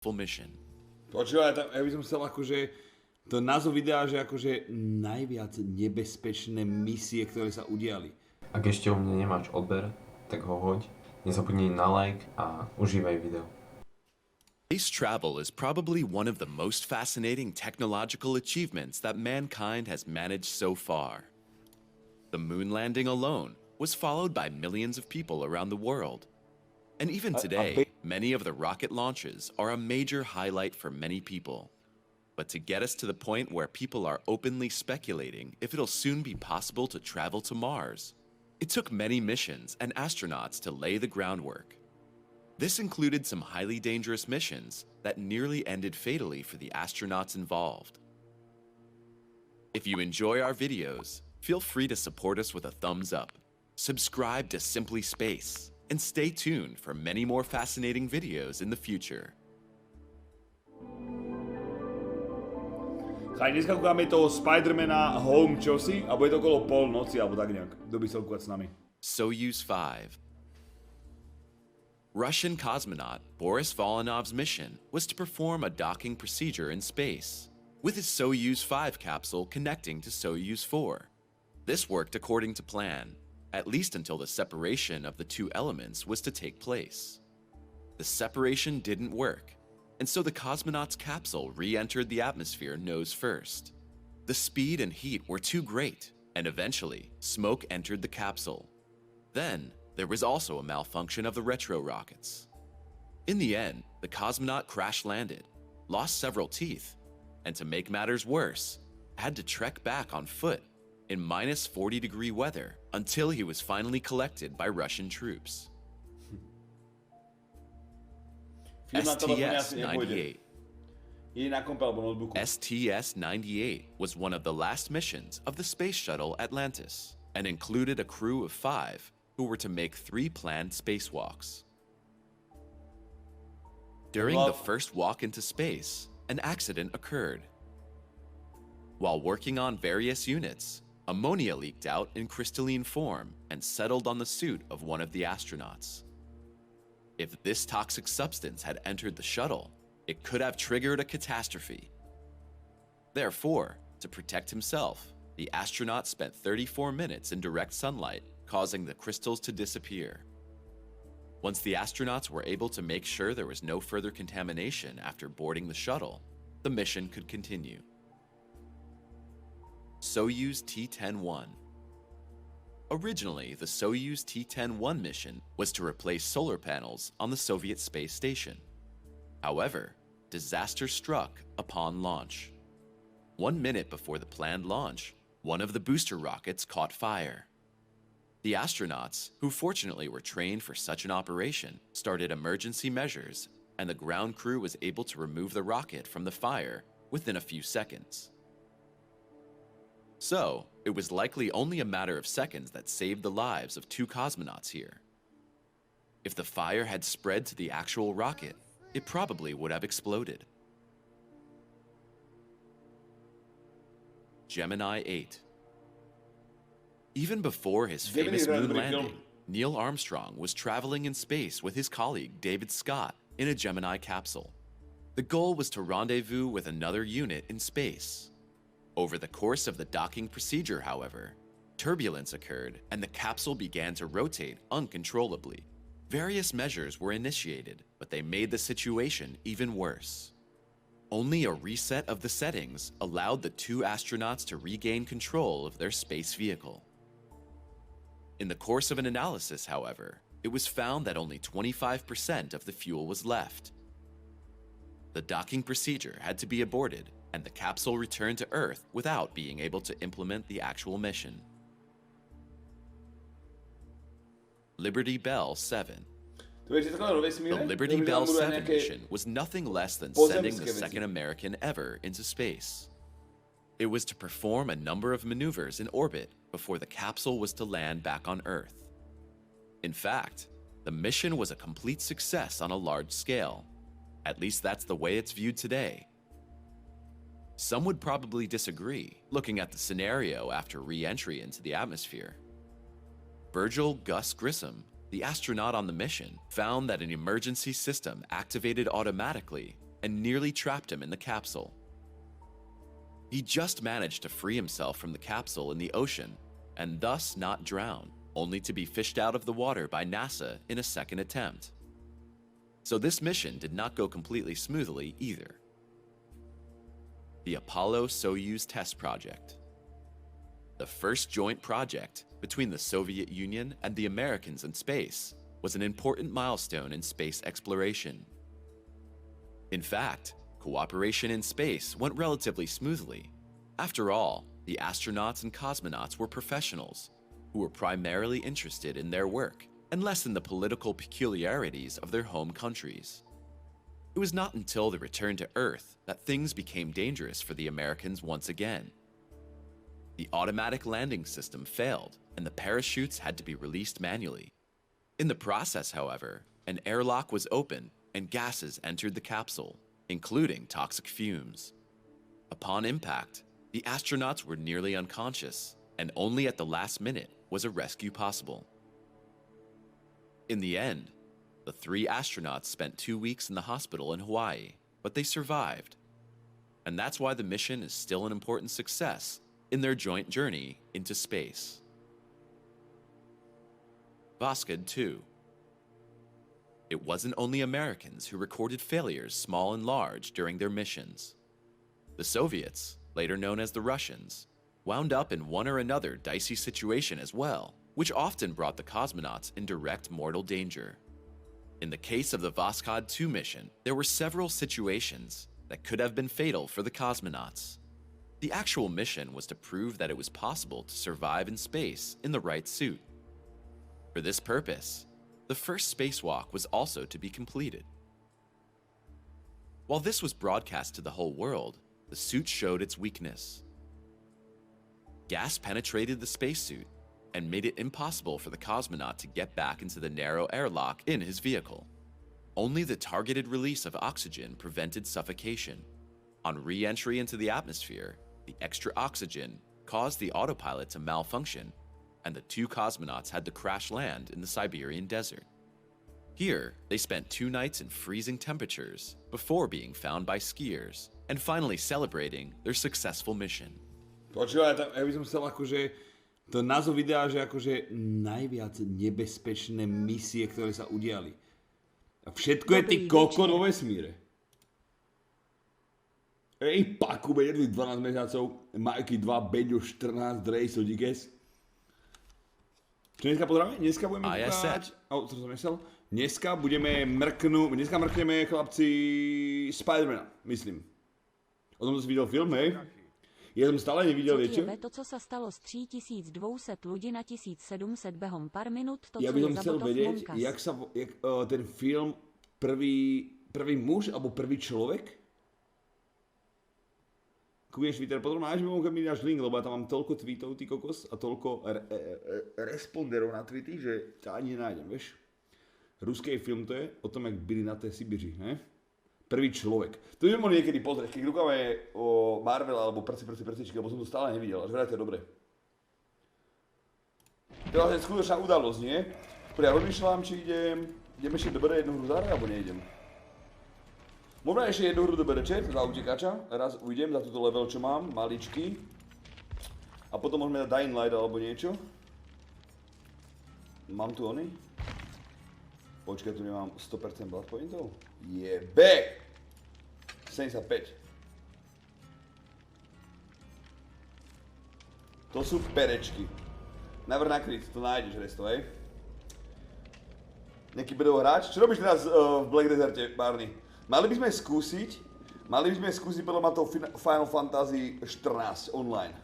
mission. Počúvaj, ja by som chcel akože to názov videa, že akože najviac nebezpečné misie, ktoré sa udiali. Ak ešte o mne nemáš odber, tak ho hoď. Nezabudni na like a užívaj video. Space travel is probably one of the most fascinating technological achievements that mankind has managed so far. The moon landing alone was followed by millions of people around the world. And even today, many of the rocket launches are a major highlight for many people. But to get us to the point where people are openly speculating if it'll soon be possible to travel to Mars, it took many missions and astronauts to lay the groundwork. This included some highly dangerous missions that nearly ended fatally for the astronauts involved. If you enjoy our videos, feel free to support us with a thumbs up, subscribe to Simply Space, and stay tuned for many more fascinating videos in the future. Chaj, dneska kúkame toho Spidermana Home čosi a bude to okolo polnoci alebo tak nejak. Kto by chcel kúkať s nami? Soyuz 5. Russian cosmonaut Boris Volanov's mission was to perform a docking procedure in space, with his Soyuz 5 capsule connecting to Soyuz 4. This worked according to plan, at least until the separation of the two elements was to take place. The separation didn't work, and so the cosmonaut's capsule re-entered the atmosphere nose first. The speed and heat were too great, and eventually, smoke entered the capsule. Then, there was also a malfunction of the retro rockets. In the end, the cosmonaut crash-landed, lost several teeth, and to make matters worse, had to trek back on foot in minus 40-degree weather until he was finally collected by Russian troops. STS-98. STS-98 was one of the last missions of the Space Shuttle Atlantis and included a crew of 5 who were to make 3 planned spacewalks. During the first walk into space, an accident occurred. While working on various units, ammonia leaked out in crystalline form and settled on the suit of one of the astronauts. If this toxic substance had entered the shuttle, it could have triggered a catastrophe. Therefore, to protect himself, the astronaut spent 34 minutes in direct sunlight, causing the crystals to disappear. Once the astronauts were able to make sure there was no further contamination after boarding the shuttle, the mission could continue. Soyuz T-10-1. Originally, the Soyuz T-10-1 mission was to replace solar panels on the Soviet space station. However, disaster struck upon launch. 1 minute before the planned launch, one of the booster rockets caught fire. The astronauts, who fortunately were trained for such an operation, started emergency measures, and the ground crew was able to remove the rocket from the fire within a few seconds. So, it was likely only a matter of seconds that saved the lives of 2 cosmonauts here. If the fire had spread to the actual rocket, it probably would have exploded. Gemini 8. Even before his famous moon landing, Neil Armstrong was traveling in space with his colleague David Scott in a Gemini capsule. The goal was to rendezvous with another unit in space. Over the course of the docking procedure, however, turbulence occurred and the capsule began to rotate uncontrollably. Various measures were initiated, but they made the situation even worse. Only a reset of the settings allowed the 2 astronauts to regain control of their space vehicle. In the course of an analysis, however, it was found that only 25% of the fuel was left. The docking procedure had to be aborted, and the capsule returned to Earth without being able to implement the actual mission. Liberty Bell 7. The Liberty Bell 7 mission was nothing less than sending the second American ever into space. It was to perform a number of maneuvers in orbit before the capsule was to land back on Earth. In fact, the mission was a complete success on a large scale. At least that's the way it's viewed today. Some would probably disagree, looking at the scenario after re-entry into the atmosphere. Virgil Gus Grissom, the astronaut on the mission, found that an emergency system activated automatically and nearly trapped him in the capsule. He just managed to free himself from the capsule in the ocean and thus not drown, only to be fished out of the water by NASA in a second attempt. So this mission did not go completely smoothly either. The Apollo-Soyuz test project. The first joint project between the Soviet Union and the Americans in space was an important milestone in space exploration. In fact, cooperation in space went relatively smoothly. After all, the astronauts and cosmonauts were professionals who were primarily interested in their work and less in the political peculiarities of their home countries. It was not until the return to Earth that things became dangerous for the Americans once again. The automatic landing system failed, and the parachutes had to be released manually. In the process, however, an airlock was opened and gases entered the capsule, including toxic fumes. Upon impact, the astronauts were nearly unconscious, and only at the last minute was a rescue possible. In the end, the 3 astronauts spent 2 weeks in the hospital in Hawaii, but they survived. And that's why the mission is still an important success in their joint journey into space. Voskhod 2. It wasn't only Americans who recorded failures small and large during their missions. The Soviets, later known as the Russians, wound up in one or another dicey situation as well, which often brought the cosmonauts in direct mortal danger. In the case of the Voskhod 2 mission, there were several situations that could have been fatal for the cosmonauts. The actual mission was to prove that it was possible to survive in space in the right suit. For this purpose, the first spacewalk was also to be completed. While this was broadcast to the whole world, the suit showed its weakness. Gas penetrated the spacesuit and made it impossible for the cosmonaut to get back into the narrow airlock in his vehicle. Only the targeted release of oxygen prevented suffocation. On re-entry into the atmosphere, the extra oxygen caused the autopilot to malfunction, and the 2 cosmonauts had to crash land in the Siberian desert. Here, they spent 2 nights in freezing temperatures before being found by skiers and finally celebrating their successful mission. Počúvaj, ja by som chcel akože to názov videa, že akože najviac nebezpečné misie, ktoré sa udiali. A všetko je ty kokot vo vesmíre. Ej, paku, bedli 12 mesiacov, Majky 2, Beďo 14, Drej, Sodikes. Čo dneska pozdravujem? Dneska budeme kúkať... to som myslel. Dneska mrkneme chlapci Spidermana, myslím. O tom si videl film, hej? Ja som stále nevidel, viete? To, co sa stalo z 3200 ľudí na 1700 behom pár minút, to, ja by som chcel vedieť, jak ten film prvý muž alebo prvý človek? Kúkneš Twitter, potom náš keď mi dáš link, lebo ja tam mám toľko tweetov, ty kokos, a toľko responderov na tweety, že to ani nenájdem, vieš? Ruský film to je o tom, jak byli na té Sibiři, ne? Prvý človek. To by mohli niekedy pozrieť, keď kúkame o Marvel alebo prcičky, lebo som to stále nevidel, až vraj to je dobré. To je vlastne skutočná udalosť, nie? Ja rozmýšľam, či idem ešte dobre jednu hru zahrať, alebo neidem. Možno ešte jednu hru dobre chat za utekača, raz ujdem za túto level, čo mám, maličký. A potom môžeme dať Dying Light alebo niečo. Mám tu ony? Počkaj, tu nemám 100% blood pointov? Jebe! 75. To sú perečky. Navrh na kryt, to nájdeš resto, hej? Nejaký bedov hráč? Čo robíš teraz v Black Deserte, Barney? Mali by sme skúsiť podľa ma to Final Fantasy 14 online.